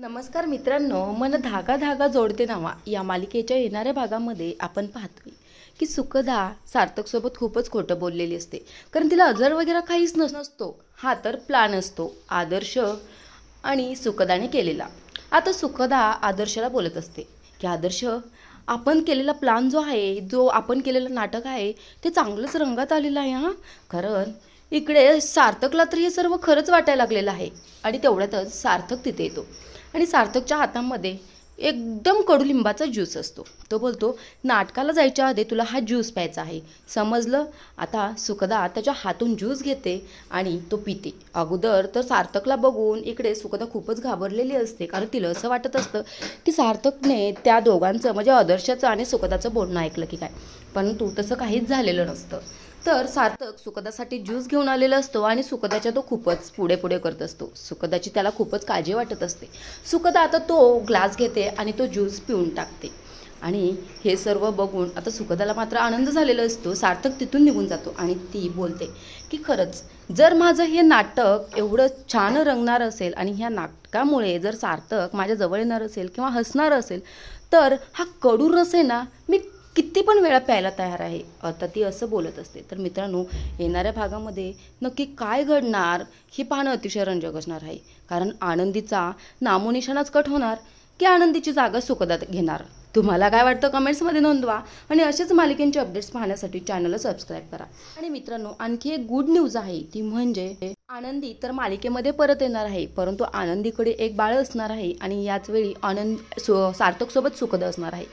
नमस्कार मित्रांनो, मन धागा धागा जोडते नावा या मालिकेच्या येणाऱ्या भागामध्ये आपण पाहतोय की सुखदा सार्थकसोबत खूपच खोटं बोललेली असते. कारण तिला अजर वगैरे काहीच नसतो. हा तर प्लान असतो आदर्श आणि सुखदाने केलेला. आता सुखदा आदर्शला बोलत असते की आदर्श, आपण केलेला प्लान जो आहे, जो आपण केलेलं नाटक आहे ते चांगलंच रंगात आलेलं आहे हां. कारण इकडे सार्थकला तर हे सर्व खरंच वाटायला लागलेलं आहे. आणि तेवढ्यातच सार्थक तिथे येतो आणि सार्थकच्या हातामध्ये एकदम कडुलिंबाचा ज्यूस असतो. तो बोलतो, नाटकाला जायच्या आधी तुला हा ज्यूस प्यायचा आहे, समजलं. आता सुखदा त्याच्या हातून ज्यूस घेते आणि तो पिते. अगोदर तर सार्थकला बघून इकडे सुखदा खूपच घाबरलेली असते. कारण तिला असं वाटत असतं की सार्थकने त्या दोघांचं म्हणजे आदर्शाचं आणि सुखदाचं बोलणं ऐकलं की काय. परंतु तसं काहीच झालेलं नसतं. तर सार्थक सुखदासाठी ज्यूस घेऊन आलेला असतो आणि सुखदाच्या तो खूपच पुढे पुढे करत असतो. सुखदाची त्याला खूपच काळजी वाटत असते. सुखदा आता तो ग्लास घेते आणि तो ज्यूस पिऊन टाकते. आणि हे सर्व बघून आता सुखदाला मात्र आनंद झालेला असतो. सार्थक तिथून निघून जातो आणि ती बोलते की खरंच जर माझं हे नाटक एवढं छान रंगणार असेल आणि ह्या नाटकामुळे जर सार्थक माझ्या जवळ येणार असेल किंवा हसणार असेल तर हा कडू रस आहे ना, मी किती पण वेळा प्यायला तयार आहे. आता ती असं बोलत असते. तर मित्रांनो, येणाऱ्या भागामध्ये नक्की काय घडणार हे पाहणं अतिशय रंजक असणार आहे. कारण आनंदीचा नामोनिशाणाच कट होणार की आनंदीची जागा सुखदा घेणार. तुम्हाला काय वाटतं कमेंट्समध्ये नोंदवा. आणि असेच मालिकेंचे अपडेट्स पाहण्यासाठी चॅनलला सबस्क्राईब करा. आणि मित्रांनो, आणखी एक गुड न्यूज आहे, ती म्हणजे आनंदी तर मालिकेमध्ये परत येणार आहे. परंतु आनंदीकडे एक बाळ असणार आहे आणि याच वेळी सार्थकसोबत सुखदा असणार आहे.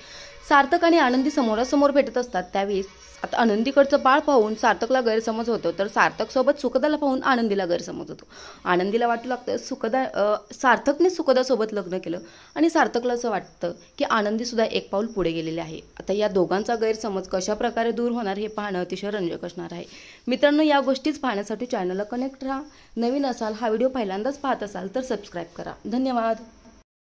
सार्थक आणि आनंदी समोरासमोर भेटत असतात. त्यावेळी आता आनंदीकडचं बाळ पाहून सार्थकला गैरसमज होतो. तर सार्थकसोबत सुखदाला पाहून आनंदीला गैरसमज होतो. आनंदीला वाटू लागतं सार्थकने सुखदासोबत लग्न केलं आणि सार्थकला असं वाटतं की आनंदीसुद्धा एक पाऊल पुढे गेलेले आहे. आता या दोघांचा गैरसमज कशा प्रकारे दूर होणार हे पाहणं अतिशय रंजक असणार आहे. मित्रांनो, या गोष्टीच पाहण्यासाठी चॅनलला कनेक्ट राहा. नवीन असाल, हा व्हिडिओ पहिल्यांदाच पाहत असाल तर सबस्क्राईब करा. धन्यवाद.